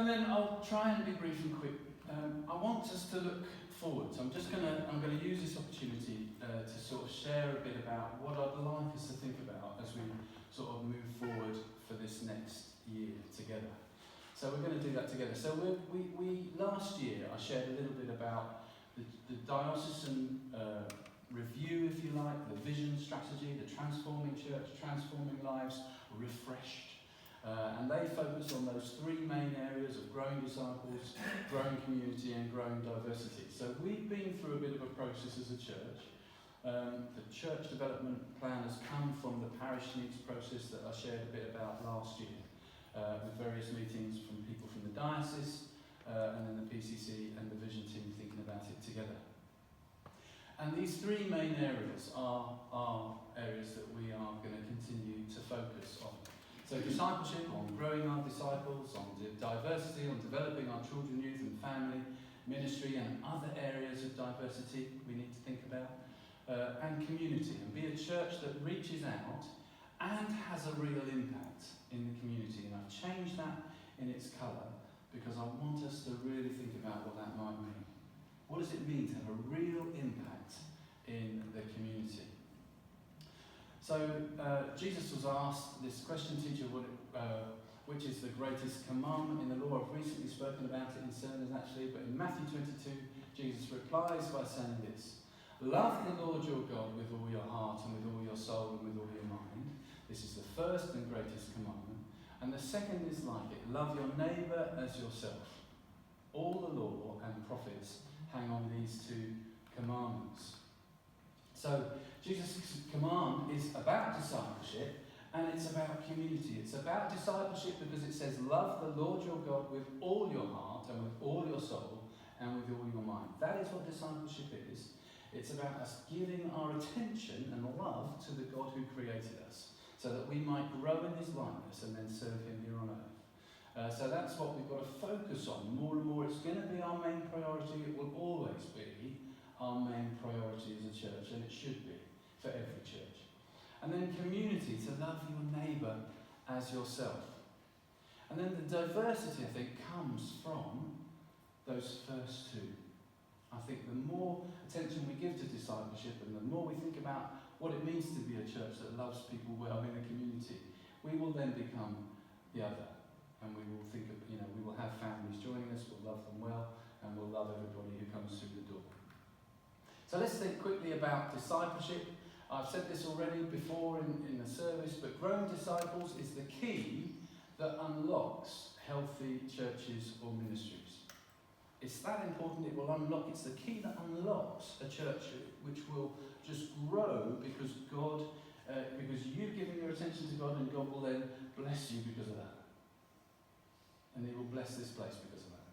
And then I'll try and be brief and quick. I want us to look forward. So I'm going to use this opportunity to sort of share a bit about what I'd like us to think about as we sort of move forward for this next year together. So we're going to do that together. So we last year I shared a little bit about the diocesan review, if you like, the vision strategy, the transforming church, transforming lives, refreshed. And they focus on those three main areas of growing disciples, growing community and growing diversity. So we've been through a bit of a process as a church. The church development plan has come from the parish needs process that I shared a bit about last year, with various meetings from people from the diocese, and then the PCC and the vision team thinking about it together. And these three main areas are areas that we are going to continue to focus on. So discipleship, on growing our disciples, on diversity, on developing our children, youth and family ministry and other areas of diversity we need to think about, and community, and be a church that reaches out and has a real impact in the community. And I've changed that in its colour because I want us to really think about what that might mean. What does it mean to have a real impact in the community? So Jesus was asked this question, teacher, which is the greatest commandment in the law? I've recently spoken about it in sermons actually, but in Matthew 22, Jesus replies by saying this: love the Lord your God with all your heart and with all your soul and with all your mind. This is the first and greatest commandment. And the second is like it: love your neighbour as yourself. All the law and prophets hang on these two commandments. So Jesus' command is about discipleship and it's about community. It's about discipleship because it says love the Lord your God with all your heart and with all your soul and with all your mind. That is what discipleship is. It's about us giving our attention and love to the God who created us so that we might grow in his likeness and then serve him here on earth. So that's what we've got to focus on more and more. It's going to be our main priority. It will always be our main priority as a church, and it should be for every church. And then community, to love your neighbour as yourself. And then the diversity, I think, comes from those first two. I think the more attention we give to discipleship and the more we think about what it means to be a church that loves people well in the community, we will then become the other. And we will think of, we will have families joining us, we'll love them well, and we'll love everybody who comes through the door. So let's think quickly about discipleship. I've said this already before in the service, but growing disciples is the key that unlocks healthy churches or ministries. It's that important, it's the key that unlocks a church which will just grow because because you've given your attention to God, and God will then bless you because of that. And he will bless this place because of that.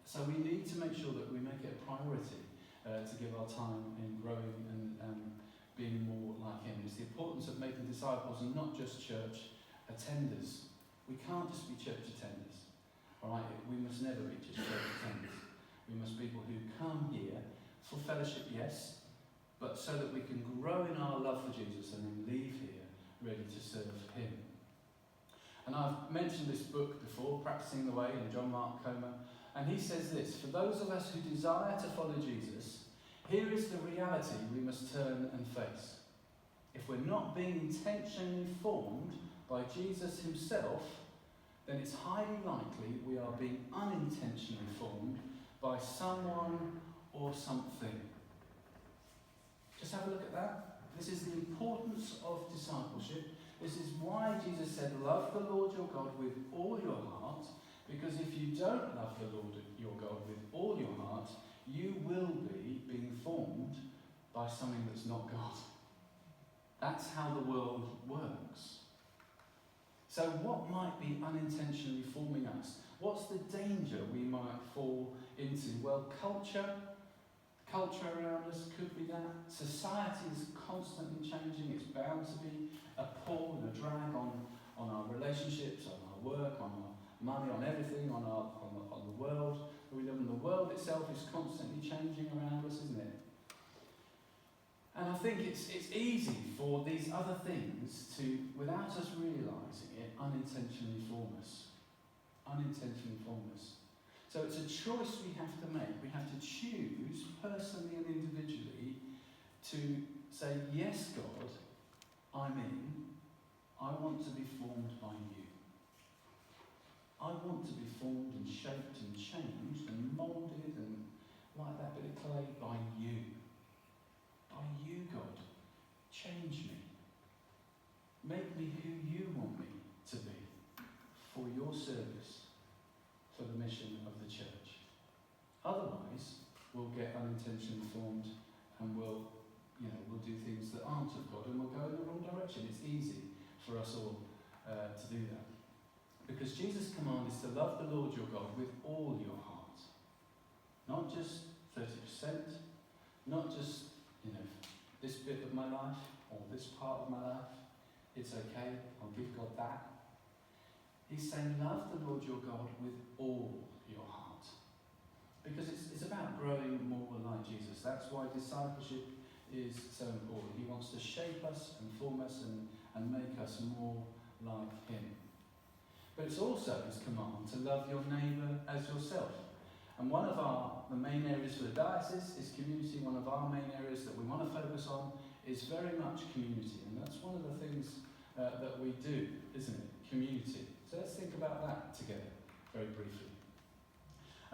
So we need to make sure that we make it a priority to give our time in growing and being more like him. It's the importance of making disciples and not just church attenders. We can't just be church attenders. All right? We must never be just church attenders. We must be people who come here for fellowship, yes, but so that we can grow in our love for Jesus and then leave here ready to serve him. And I've mentioned this book before, Practicing the Way, in John Mark Comer, and he says this: for those of us who desire to follow Jesus, here is the reality we must turn and face. If we're not being intentionally formed by Jesus himself, then it's highly likely we are being unintentionally formed by someone or something. Just have a look at that. This is the importance of discipleship. This is why Jesus said, love the Lord your God with all your heart, because if you don't love the Lord your God with all your heart, you will be being formed by something that's not God. That's how the world works. So what might be unintentionally forming us? What's the danger we might fall into? Well, culture around us could be that. Society is constantly changing. It's bound to be a pull and a drag on our relationships, on our work, on our money, on everything, on the world we live in. The world itself is constantly changing around us, isn't it? And I think it's easy for these other things to, without us realising it, unintentionally form us. unintentional fondness. So it's a choice we have to make. We have to choose, personally and individually, to say, yes, God, I'm in. I want to be formed by you. I want to be formed and shaped and changed and moulded and like that bit of clay by you. By you, God. Change me. Make me who you want me to be for your service, for the mission of the church. Otherwise, we'll get unintentionally formed and we'll do things that aren't of God and we'll go in the wrong direction. It's easy for us all to do that. Because Jesus' command is to love the Lord your God with all your heart. Not just 30%, not just, this bit of my life or this part of my life. It's okay, I'll give God that. He's saying love the Lord your God with all your heart. Because it's about growing more like Jesus. That's why discipleship is so important. He wants to shape us and form us and make us more like him. But it's also his command to love your neighbour as yourself. And one of the main areas for the diocese is community. One of our main areas that we want to focus on is very much community. And that's one of the things that we do, isn't it? Community. So let's think about that together, very briefly.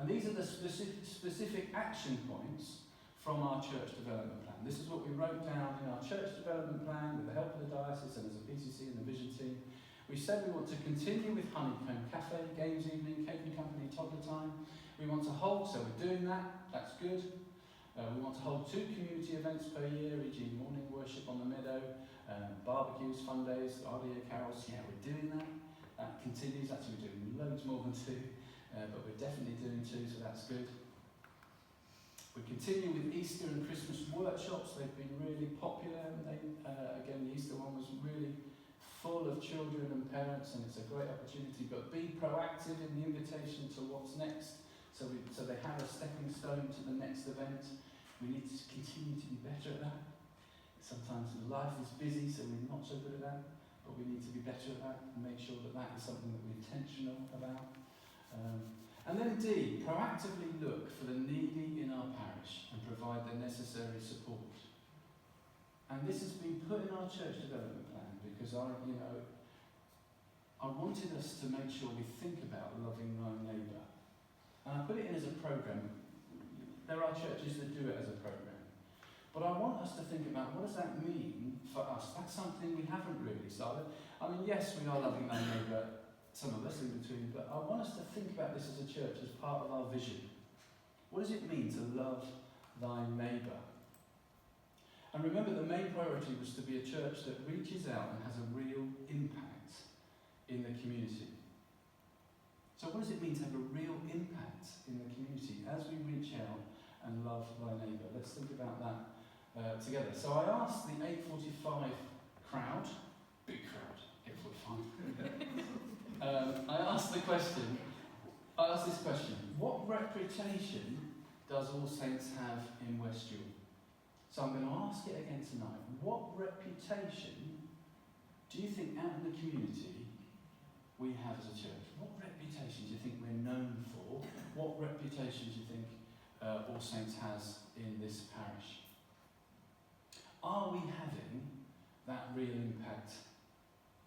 And these are the specific action points from our church development plan. This is what we wrote down in our church development plan with the help of the diocese and as a PCC and the vision team. We said we want to continue with Honeycomb Cafe, Games Evening, Cake and Company, Toddler Time. We want to hold, so we're doing that, that's good. We want to hold 2 community events per year, e.g. morning worship on the meadow, barbecues, fun days, RDA carols. Yeah, we're doing that. That continues. Actually, we're doing loads more than 2, but we're definitely doing 2, so that's good. We continue with Easter and Christmas workshops. They've been really popular. Again, the Easter one was really full of children and parents, and it's a great opportunity. But be proactive in the invitation to what's next, so they have a stepping stone to the next event. We need to continue to be better at that. Sometimes life is busy, so we're not so good at that, but we need to be better at that and make sure that that is something that we're intentional about. And then D, proactively look for the needy in our parish and provide the necessary support. And this has been put in our church development plan because I wanted us to make sure we think about loving thy neighbour. And I put it in as a programme. There are churches that do it as a programme. But I want us to think about what does that mean for us? That's something we haven't really started. I mean, yes, we are loving thy neighbour, some of us in between, but I want us to think about this as a church as part of our vision. What does it mean to love thy neighbour? And remember, the main priority was to be a church that reaches out and has a real impact in the community. So what does it mean to have a real impact in the community as we reach out and love thy neighbour? Let's think about that together. So I asked the 8:45 crowd, big crowd, 8:45. I asked this question, what reputation does All Saints have in Westfield? So I'm going to ask it again tonight. What reputation do you think out in the community we have as a church? What reputation do you think we're known for? What reputation do you think All Saints has in this parish? Are we having that real impact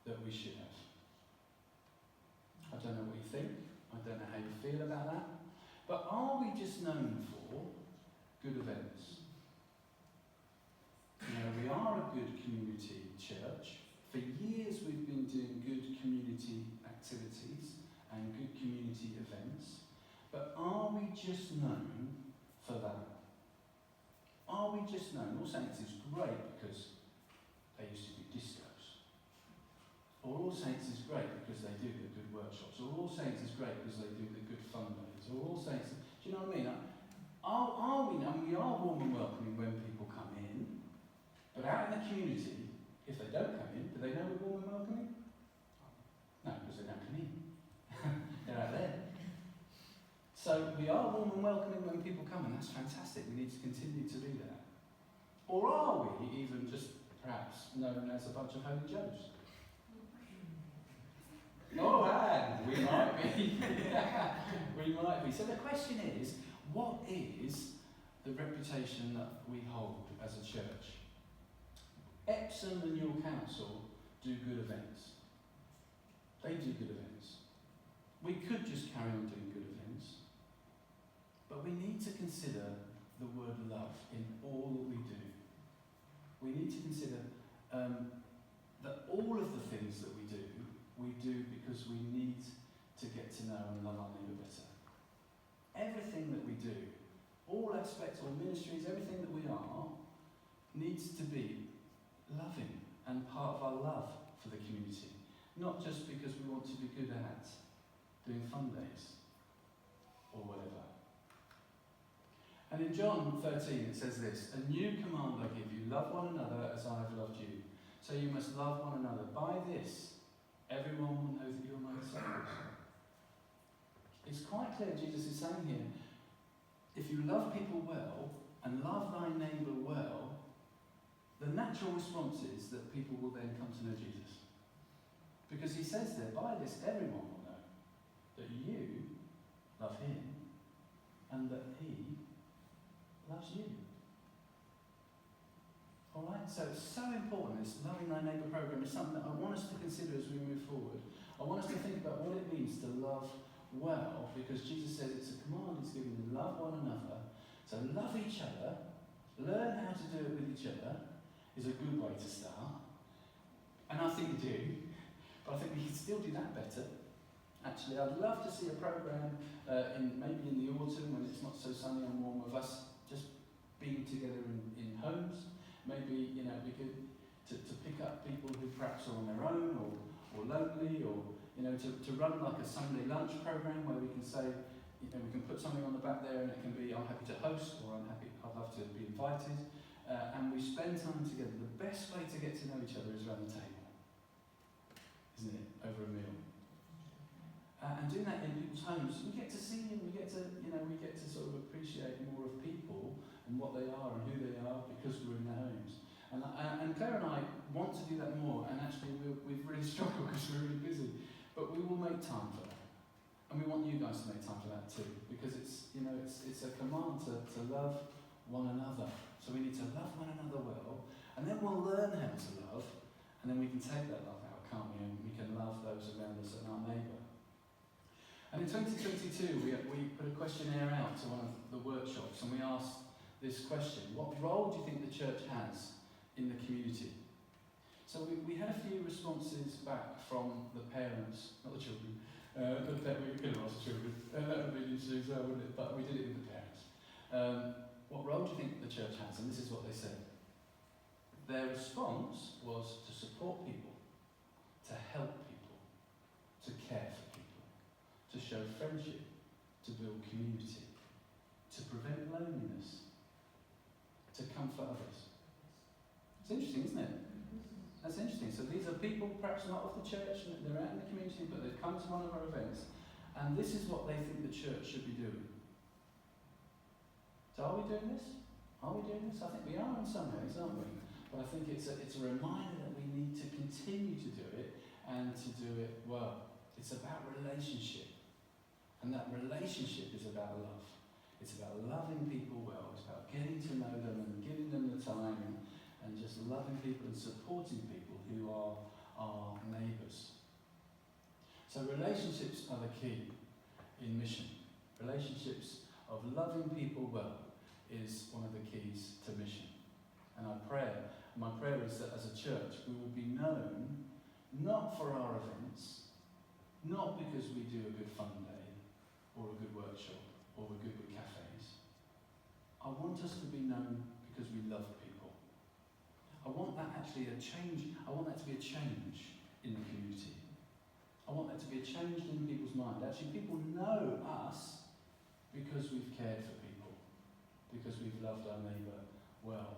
that we should have? I don't know what you think. I don't know how you feel about that. But are we just known for good events? We are a good community church. For years we've been doing good community activities and good community events. But are we just known for that? Are we just known? All Saints is great because they used to do discos. Or All Saints is great because they do the good workshops. Or All Saints is great because they do the good fun days. Or All Saints, do you know what I mean? Are we known? We are warm and welcoming when people come in. But out in the community, if they don't come in, do they know we're warm and welcoming? No, because they don't come in. They're out there. So we are warm and welcoming when people come, and that's fantastic. We need to continue to do that. Or are we even just perhaps known as a bunch of holy Joes? Oh, and we might be. we might be. So the question is, what is the reputation that we hold as a church? Epsom and your council do good events. They do good events. We could just carry on doing good events, but we need to consider the word love in all that we do. We need to consider that all of the things that we do because we need to get to know and love our neighbour better. Everything that we do, all aspects or ministries, everything that we are, needs to be loving and part of our love for the community. Not just because we want to be good at doing fun days or whatever. And in John 13 it says this, "A new command I give you, love one another as I have loved you. So you must love one another. By this, everyone will know that you are my disciples." It's quite clear Jesus is saying here, if you love people well and love thy neighbour well, the natural response is that people will then come to know Jesus. Because he says there, by this everyone will know that you love him and that he loves you. Alright, so it's so important. This Loving Thy Neighbour program is something that I want us to consider as we move forward. I want us to think about what it means to love well, because Jesus says it's a command he's given to love one another. So love each other, learn how to do it with each other is a good way to start. And I think we do, but I think we can still do that better. Actually, I'd love to see a program maybe in the autumn when it's not so sunny and warm, of us just being together in homes. Maybe, we could to pick up people who perhaps are on their own or lonely, or to run like a Sunday lunch program where we can say, we can put something on the back there and it can be, I'm happy to host, or I'd love to be invited, and we spend time together. The best way to get to know each other is around the table, isn't it? Over a meal. And doing that in people's homes, we get to see them, we get to sort of appreciate more of people and what they are and who they are because we're in their homes. And Claire and I want to do that more, and actually we've really struggled because we're really busy. But we will make time for that. And we want you guys to make time for that too, because it's a command to love one another. So we need to love one another well, and then we'll learn how to love, and then we can take that love out, can't we? And we can love those around us and our neighbour. And in 2022, we put a questionnaire out to one of the workshops, and we asked this question: what role do you think the church has in the community? So we had a few responses back from the parents, not the children. We could have asked the children. That would be interesting as well, wouldn't it? But we did it with the parents. What role do you think the church has? And this is what they said. Their response was to support people, to help people, to care for people, to show friendship, to build community, to prevent loneliness, to comfort others. It's interesting, isn't it? That's interesting. So these are people perhaps not of the church, and they're out in the community, but they've come to one of our events, and this is what they think the church should be doing. So are we doing this? Are we doing this? I think we are in some ways, aren't we? But I think it's a reminder that we need to continue to do it, and to do it well. It's about relationship, and that relationship is about love. It's about loving people well. It's about getting to know them and giving them the time and just loving people and supporting people who are our neighbours. So relationships are the key in mission. Relationships of loving people well is one of the keys to mission. And my prayer is that as a church we will be known not for our events, not because we do a good fun day or a good workshop or we're good with cafes. I want us to be known because we love people. I want that actually a change. I want that to be a change in the community. I want that to be a change in people's mind. Actually, people know us because we've cared for people, because we've loved our neighbour well.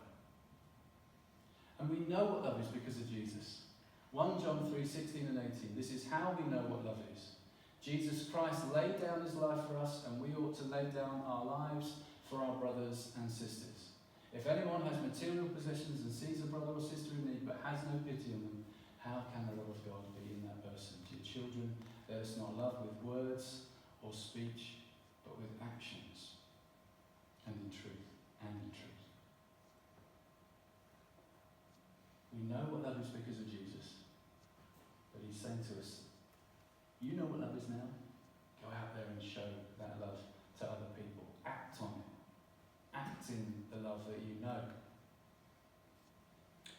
And we know what love is because of Jesus. 1 John 3:16 and 18. This is how we know what love is. Jesus Christ laid down his life for us, and we ought to lay down our lives for our brothers and sisters. If anyone has material possessions and sees a brother or sister in need but has no pity on them, how can the love of God be in that person? Dear children, let us not love with words or speech, with actions and in truth. We know what love is because of Jesus, but he's saying to us, you know what love is now? Go out there and show that love to other people. Act on it. Act in the love that you know.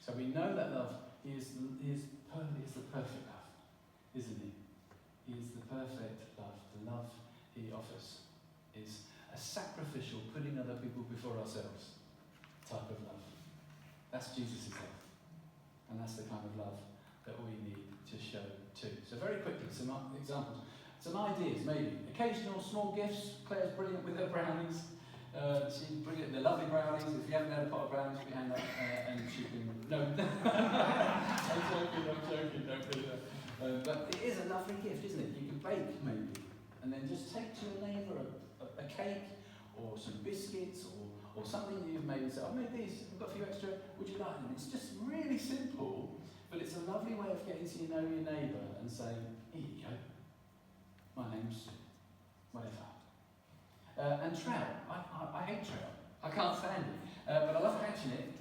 So we know that love is the perfect love, isn't he? He is the perfect love. The love he offers is a sacrificial, putting other people before ourselves type of love. That's Jesus' love. And that's the kind of love that we need to show too. So very quickly, some examples. Some ideas, maybe. Occasional small gifts. Claire's brilliant with her brownies. She's brilliant. They're lovely brownies. If you haven't had a pot of brownies, we hand up and she can... No. I'm joking, don't do that. But it is a lovely gift, isn't it? You can bake, maybe. And then just take to your neighbour a cake or some biscuits or something you've made and say, I've made these, I've got a few extra, would you like them? It's just really simple, but it's a lovely way of getting to know your neighbour and saying, here you go, my name's whatever. And trout, I hate trout, I can't stand it, but I love catching it.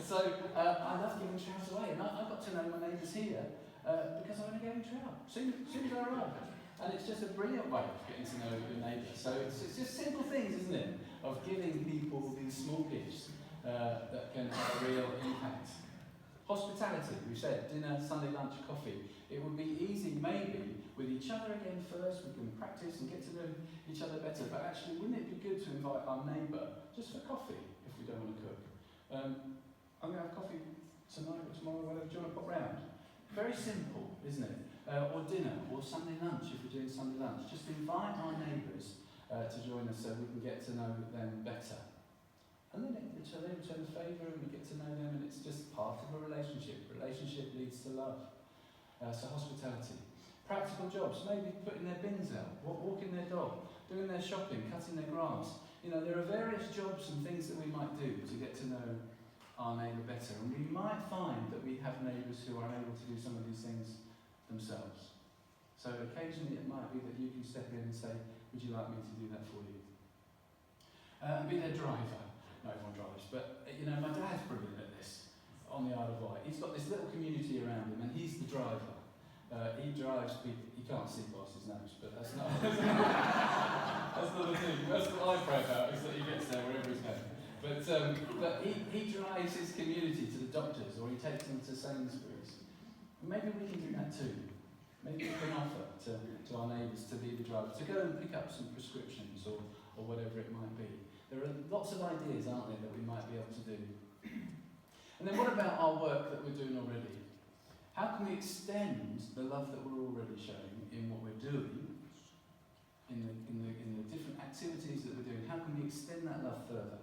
So I love giving trout away, and I got to know my neighbours here because I only gave them trout, as soon as I arrived. And it's just a brilliant way of getting to know your neighbour. So it's just simple things, isn't it? Of giving people these small gifts that can have a real impact. Hospitality, we said, dinner, Sunday lunch, coffee. It would be easy, maybe, with each other again first. We can practice and get to know each other better. But actually, wouldn't it be good to invite our neighbour just for coffee if we don't want to cook? I'm going to have coffee tonight or tomorrow, whatever. Do you want to pop round? Very simple, isn't it? Or dinner, or Sunday lunch if we're doing Sunday lunch. Just invite our neighbours to join us so we can get to know them better. And then they return the favour and we get to know them, and it's just part of a relationship. Relationship leads to love. So hospitality. Practical jobs, maybe putting their bins out, walking their dog, doing their shopping, cutting their grass. You know, there are various jobs and things that we might do to get to know our neighbour better. And we might find that we have neighbours who are able to do some of these things themselves. So occasionally it might be that you can step in and say, would you like me to do that for you? And be their driver. No, everyone drives, but you know, my dad's brilliant at this on the Isle of Wight. He's got this little community around him and he's the driver. He drives people, he can't see past his nose, but that's not that's not the thing. That's what I pray about, is that he gets there wherever he's going. But he drives his community to the doctors, or he takes them to Sainsbury's. Maybe we can do that too. Maybe we can offer to our neighbours to be the driver, to go and pick up some prescriptions or whatever it might be. There are lots of ideas, aren't there, that we might be able to do. And then what about our work that we're doing already? How can we extend the love that we're already showing in what we're doing, in the different activities that we're doing? How can we extend that love further?